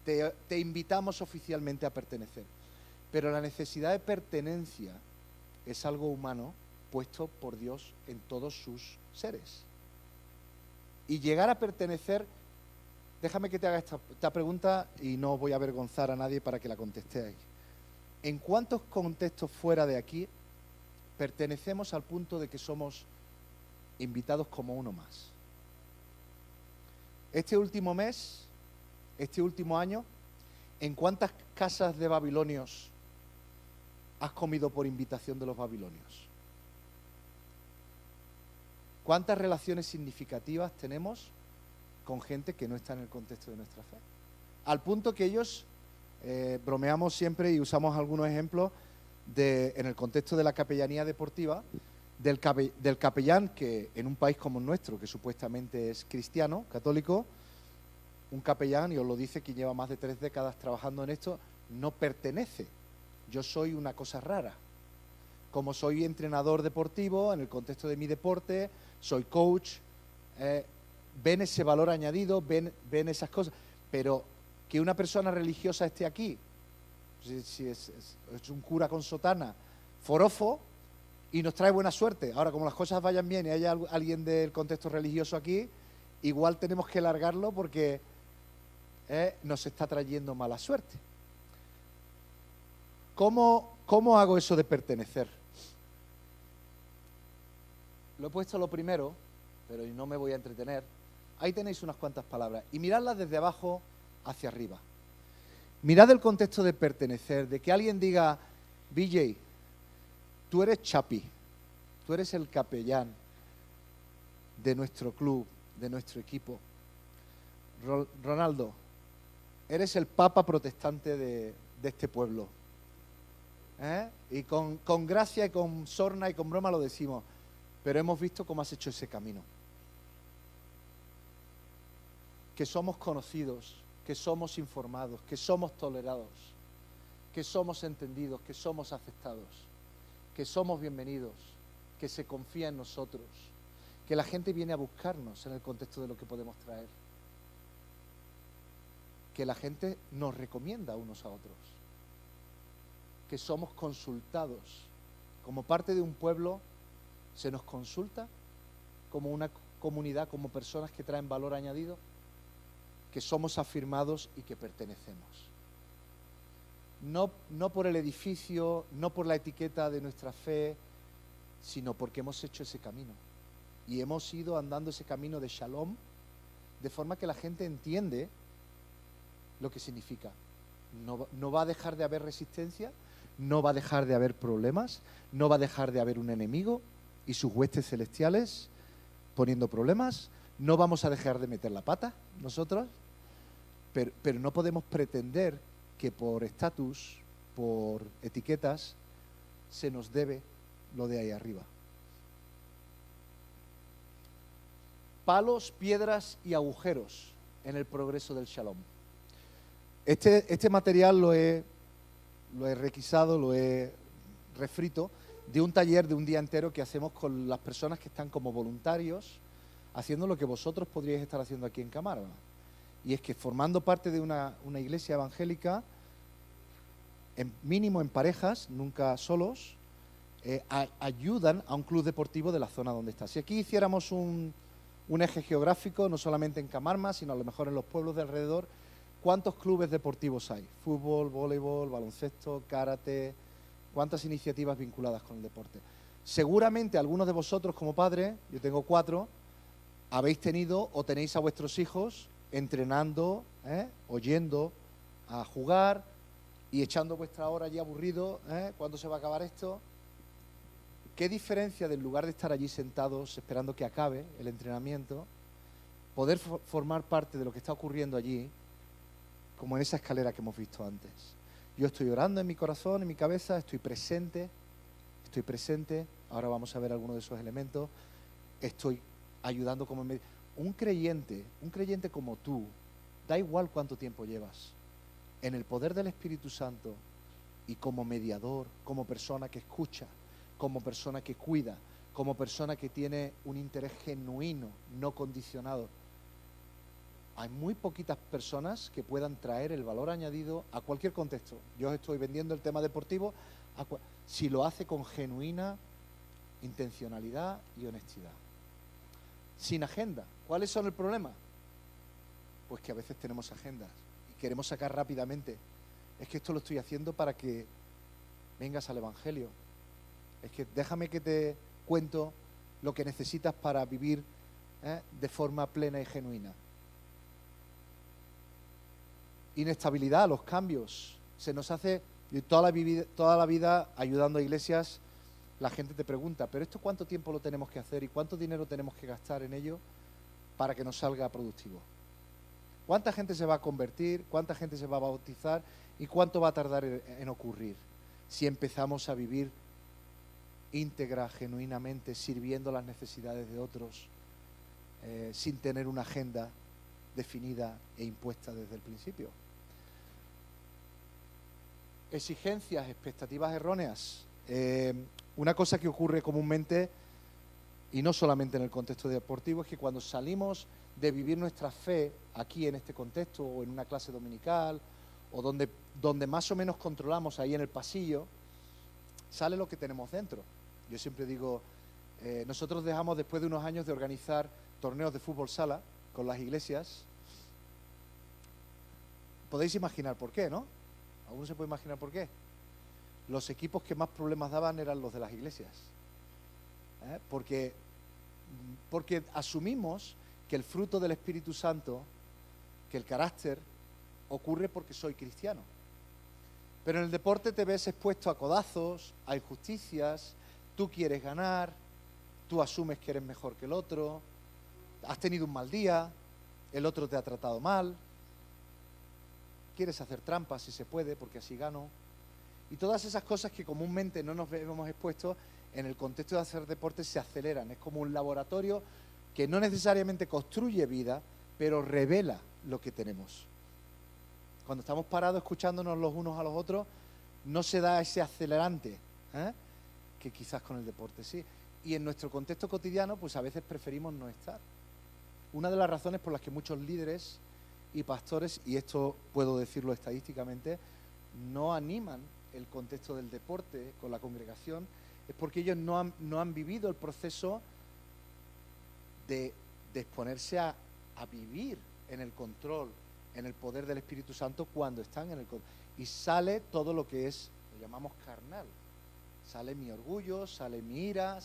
te invitamos oficialmente a pertenecer. Pero la necesidad de pertenencia es algo humano puesto por Dios en todos sus seres. Y llegar a pertenecer, déjame que te haga esta pregunta y no voy a avergonzar a nadie para que la contestéis. ¿En cuántos contextos fuera de aquí pertenecemos al punto de que somos invitados como uno más? Este último mes, este último año, ¿en cuántas casas de babilonios has comido por invitación de los babilonios? ¿Cuántas relaciones significativas tenemos con gente que no está en el contexto de nuestra fe? Al punto que ellos, bromeamos siempre y usamos algunos ejemplos en el contexto de la capellanía deportiva, del capellán que en un país como el nuestro, que supuestamente es cristiano, católico, un capellán, y os lo dice quien lleva más de 3 décadas trabajando en esto, no pertenece. Yo soy una cosa rara. Como soy entrenador deportivo, en el contexto de mi deporte, soy coach, ven ese valor añadido, ven esas cosas. Pero que una persona religiosa esté aquí, si es un cura con sotana, forofo, y nos trae buena suerte. Ahora, como las cosas vayan bien y haya alguien del contexto religioso aquí, igual tenemos que largarlo porque nos está trayendo mala suerte. ¿Cómo hago eso de pertenecer? Lo he puesto lo primero, pero no me voy a entretener. Ahí tenéis unas cuantas palabras. Y miradlas desde abajo hacia arriba. Mirad el contexto de pertenecer, de que alguien diga, BJ, tú eres Chapi, tú eres el capellán de nuestro club, de nuestro equipo. Ronaldo, eres el papa protestante de este pueblo. Y con gracia y con sorna y con broma lo decimos, pero hemos visto cómo has hecho ese camino. Que somos conocidos, que somos informados, que somos tolerados, que somos entendidos, que somos aceptados, que somos bienvenidos, que se confía en nosotros, que la gente viene a buscarnos en el contexto de lo que podemos traer, que la gente nos recomienda unos a otros, que somos consultados. Como parte de un pueblo, se nos consulta como una comunidad, como personas que traen valor añadido, que somos afirmados y que pertenecemos. No por el edificio, no por la etiqueta de nuestra fe, sino porque hemos hecho ese camino. Y hemos ido andando ese camino de shalom, de forma que la gente entiende lo que significa. No va a dejar de haber resistencia, no va a dejar de haber problemas, no va a dejar de haber un enemigo y sus huestes celestiales poniendo problemas, no vamos a dejar de meter la pata nosotros, pero no podemos pretender que por estatus, por etiquetas, se nos debe lo de ahí arriba. Palos, piedras y agujeros en el progreso del Shalom. Este material lo he requisado, lo he refrito de un taller de un día entero que hacemos con las personas que están como voluntarios haciendo lo que vosotros podríais estar haciendo aquí en Camarga. Y es que formando parte de una iglesia evangélica, mínimo en parejas, nunca solos, ayudan a un club deportivo de la zona donde está. Si aquí hiciéramos un eje geográfico, no solamente en Camarma, sino a lo mejor en los pueblos de alrededor, ¿cuántos clubes deportivos hay? Fútbol, voleibol, baloncesto, karate, ¿cuántas iniciativas vinculadas con el deporte? Seguramente algunos de vosotros como padres, yo tengo 4, habéis tenido o tenéis a vuestros hijos entrenando, oyendo a jugar y echando vuestra hora allí aburrido, ¿cuándo se va a acabar esto? ¿Qué diferencia del lugar de estar allí sentados esperando que acabe el entrenamiento, poder formar parte de lo que está ocurriendo allí, como en esa escalera que hemos visto antes? Yo estoy orando en mi corazón, en mi cabeza, estoy presente, ahora vamos a ver algunos de esos elementos, estoy ayudando como un creyente como tú, da igual cuánto tiempo llevas, en el poder del Espíritu Santo y como mediador, como persona que escucha, como persona que cuida, como persona que tiene un interés genuino, no condicionado. Hay muy poquitas personas que puedan traer el valor añadido a cualquier contexto. Yo estoy vendiendo el tema deportivo, si lo hace con genuina intencionalidad y honestidad. Sin agenda. ¿Cuáles son el problema? Pues que a veces tenemos agendas y queremos sacar rápidamente. Es que esto lo estoy haciendo para que vengas al Evangelio. Es que déjame que te cuento lo que necesitas para vivir de forma plena y genuina. Inestabilidad, los cambios. Se nos hace, toda la vida ayudando a iglesias, la gente te pregunta, ¿pero esto cuánto tiempo lo tenemos que hacer y cuánto dinero tenemos que gastar en ello para que nos salga productivo? ¿Cuánta gente se va a convertir? ¿Cuánta gente se va a bautizar? ¿Y cuánto va a tardar en ocurrir? Si empezamos a vivir íntegra, genuinamente, sirviendo las necesidades de otros, sin tener una agenda definida e impuesta desde el principio. Exigencias, expectativas erróneas. Una cosa que ocurre comúnmente, y no solamente en el contexto deportivo, es que cuando salimos de vivir nuestra fe aquí en este contexto, o en una clase dominical, o donde más o menos controlamos ahí en el pasillo, sale lo que tenemos dentro. Yo siempre digo, nosotros dejamos después de unos años de organizar torneos de fútbol sala con las iglesias. Podéis imaginar por qué, ¿no? ¿Alguno se puede imaginar por qué? Los equipos que más problemas daban eran los de las iglesias. Porque asumimos que el fruto del Espíritu Santo, que el carácter, ocurre porque soy cristiano. Pero en el deporte te ves expuesto a codazos, a injusticias, tú quieres ganar, tú asumes que eres mejor que el otro, has tenido un mal día, el otro te ha tratado mal, quieres hacer trampas si se puede porque así gano. Y todas esas cosas que comúnmente no nos vemos expuestos, en el contexto de hacer deporte se aceleran. Es como un laboratorio que no necesariamente construye vida, pero revela lo que tenemos. Cuando estamos parados escuchándonos los unos a los otros, no se da ese acelerante, que quizás con el deporte sí. Y en nuestro contexto cotidiano, pues a veces preferimos no estar. Una de las razones por las que muchos líderes y pastores, y esto puedo decirlo estadísticamente, no animan el contexto del deporte con la congregación, es porque ellos no han vivido el proceso de exponerse a vivir en el control, en el poder del Espíritu Santo cuando están en el control. Y sale todo lo que es, lo llamamos carnal. Sale mi orgullo, sale mi ira,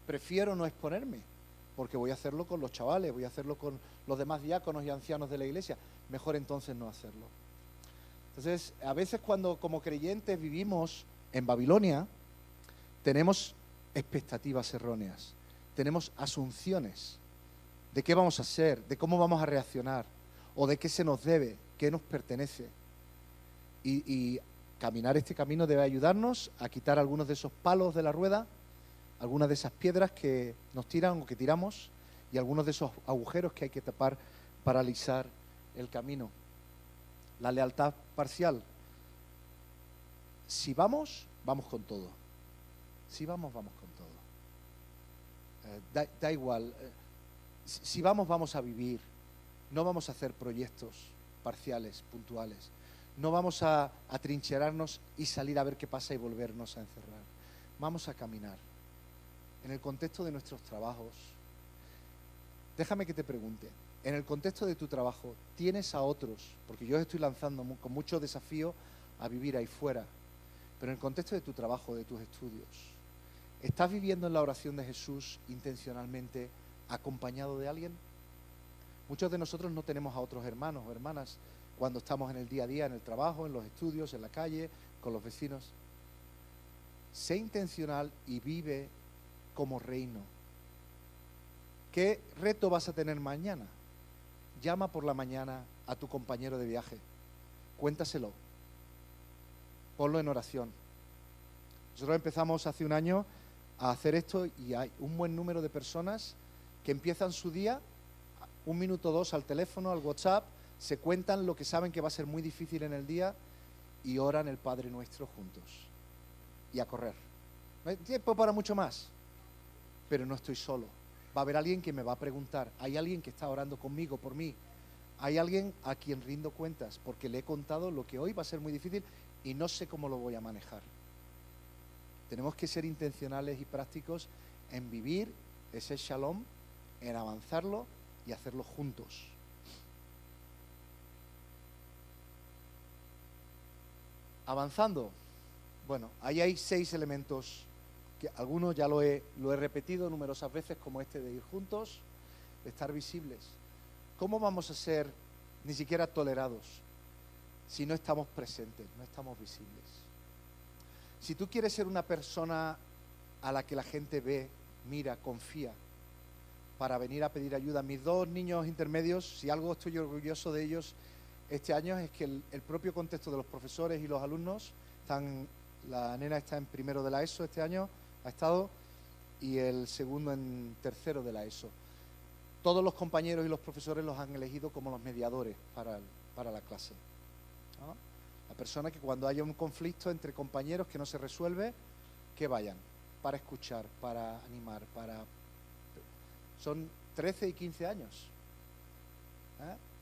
prefiero no exponerme, porque voy a hacerlo con los chavales, voy a hacerlo con los demás diáconos y ancianos de la iglesia. Mejor entonces no hacerlo. Entonces, a veces cuando como creyentes vivimos En Babilonia tenemos expectativas erróneas, tenemos asunciones de qué vamos a hacer, de cómo vamos a reaccionar, o de qué se nos debe, qué nos pertenece. Y caminar este camino debe ayudarnos a quitar algunos de esos palos de la rueda, algunas de esas piedras que nos tiran o que tiramos, y algunos de esos agujeros que hay que tapar para alisar el camino. La lealtad parcial. Si vamos, vamos con todo. Si vamos, vamos con todo. Da igual. Si vamos, vamos a vivir. No vamos a hacer proyectos parciales, puntuales. No vamos a atrincherarnos y salir a ver qué pasa y volvernos a encerrar. Vamos a caminar. En el contexto de nuestros trabajos. Déjame que te pregunte. En el contexto de tu trabajo, ¿tienes a otros? Porque yo os estoy lanzando con mucho desafío a vivir ahí fuera. Pero en el contexto de tu trabajo, de tus estudios, ¿estás viviendo en la oración de Jesús intencionalmente acompañado de alguien? Muchos de nosotros no tenemos a otros hermanos o hermanas cuando estamos en el día a día, en el trabajo, en los estudios, en la calle, con los vecinos. Sé intencional y vive como reino. ¿Qué reto vas a tener mañana? Llama por la mañana a tu compañero de viaje. Cuéntaselo. Ponlo en oración. Nosotros empezamos hace un año a hacer esto y hay un buen número de personas que empiezan su día, 1 minuto o 2 al teléfono, al WhatsApp, se cuentan lo que saben que va a ser muy difícil en el día y oran el Padre Nuestro juntos. Y a correr. No hay tiempo para mucho más, pero no estoy solo. Va a haber alguien que me va a preguntar, hay alguien que está orando conmigo, por mí. Hay alguien a quien rindo cuentas, porque le he contado lo que hoy va a ser muy difícil y no sé cómo lo voy a manejar. Tenemos que ser intencionales y prácticos en vivir ese shalom, en avanzarlo y hacerlo juntos. Avanzando, bueno, ahí hay 6 elementos, que algunos ya lo he repetido numerosas veces, como este de ir juntos, de estar visibles. ¿Cómo vamos a ser ni siquiera tolerados si no estamos presentes, no estamos visibles? Si tú quieres ser una persona a la que la gente ve, mira, confía, para venir a pedir ayuda, mis 2 niños intermedios, si algo estoy orgulloso de ellos este año es que el propio contexto de los profesores y los alumnos, la nena está en primero de la ESO este año, ha estado, y el segundo en tercero de la ESO. Todos los compañeros y los profesores los han elegido como los mediadores para la clase, ¿no? La persona que cuando haya un conflicto entre compañeros que no se resuelve, que vayan para escuchar, para animar, Son 13 y 15 años.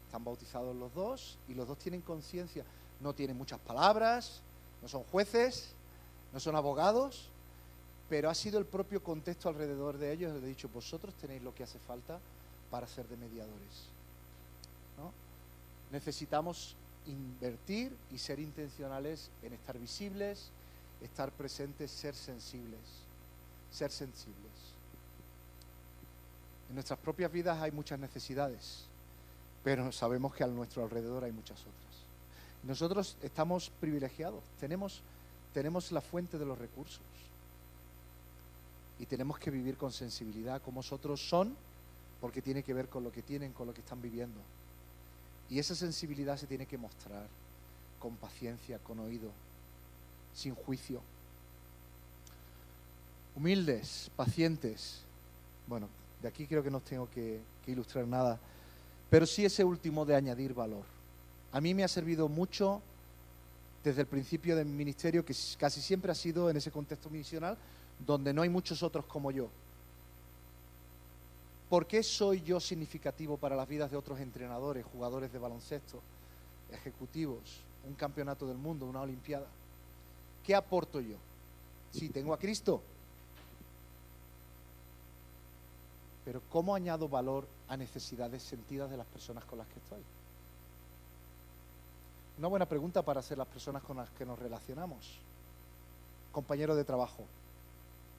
Están bautizados los dos y los dos tienen conciencia. No tienen muchas palabras, no son jueces, no son abogados, pero ha sido el propio contexto alrededor de ellos. Les he dicho, vosotros tenéis lo que hace falta para ser de mediadores, ¿no? Necesitamos invertir y ser intencionales en estar visibles, estar presentes, ser sensibles, ser sensibles. En nuestras propias vidas hay muchas necesidades, pero sabemos que a nuestro alrededor hay muchas otras. Nosotros estamos privilegiados, tenemos la fuente de los recursos y tenemos que vivir con sensibilidad como otros son, porque tiene que ver con lo que tienen, con lo que están viviendo. Y esa sensibilidad se tiene que mostrar con paciencia, con oído, sin juicio. Humildes, pacientes. Bueno, de aquí creo que no tengo que ilustrar nada, pero sí ese último de añadir valor. A mí me ha servido mucho desde el principio de mi ministerio, que casi siempre ha sido en ese contexto misional, donde no hay muchos otros como yo. ¿Por qué soy yo significativo para las vidas de otros entrenadores, jugadores de baloncesto, ejecutivos, un campeonato del mundo, una olimpiada? ¿Qué aporto yo? Sí, tengo a Cristo, pero ¿cómo añado valor a necesidades sentidas de las personas con las que estoy? Una buena pregunta para hacer las personas con las que nos relacionamos. Compañero de trabajo,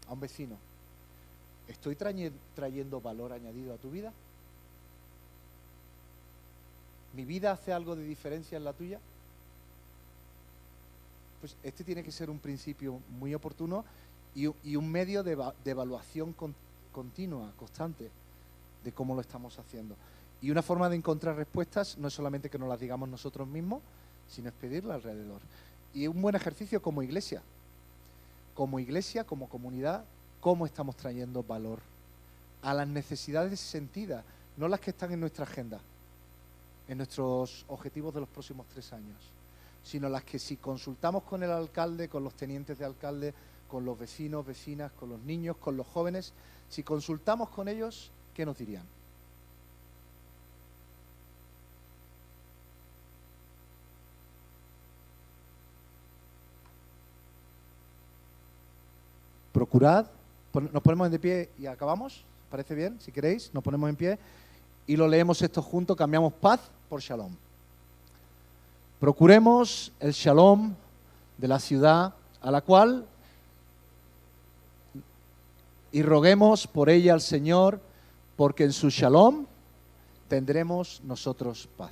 a un vecino. ¿Estoy trayendo valor añadido a tu vida? ¿Mi vida hace algo de diferencia en la tuya? pues este tiene que ser un principio muy oportuno y un medio de evaluación continua, constante, de cómo lo estamos haciendo. Y una forma de encontrar respuestas no es solamente que nos las digamos nosotros mismos, sino es pedirlas alrededor. Y un buen ejercicio como iglesia, como comunidad, cómo estamos trayendo valor a las necesidades sentidas, no las que están en nuestra agenda, en nuestros objetivos de los próximos 3 años, sino las que si consultamos con el alcalde, con los tenientes de alcalde, con los vecinos, vecinas, con los niños, con los jóvenes, si consultamos con ellos, ¿qué nos dirían? Procurad, nos ponemos de pie y acabamos, ¿parece bien? Si queréis, nos ponemos en pie y lo leemos esto juntos, cambiamos paz por shalom. Procuremos el shalom de la ciudad a la cual y roguemos por ella al Señor, porque en su shalom tendremos nosotros paz.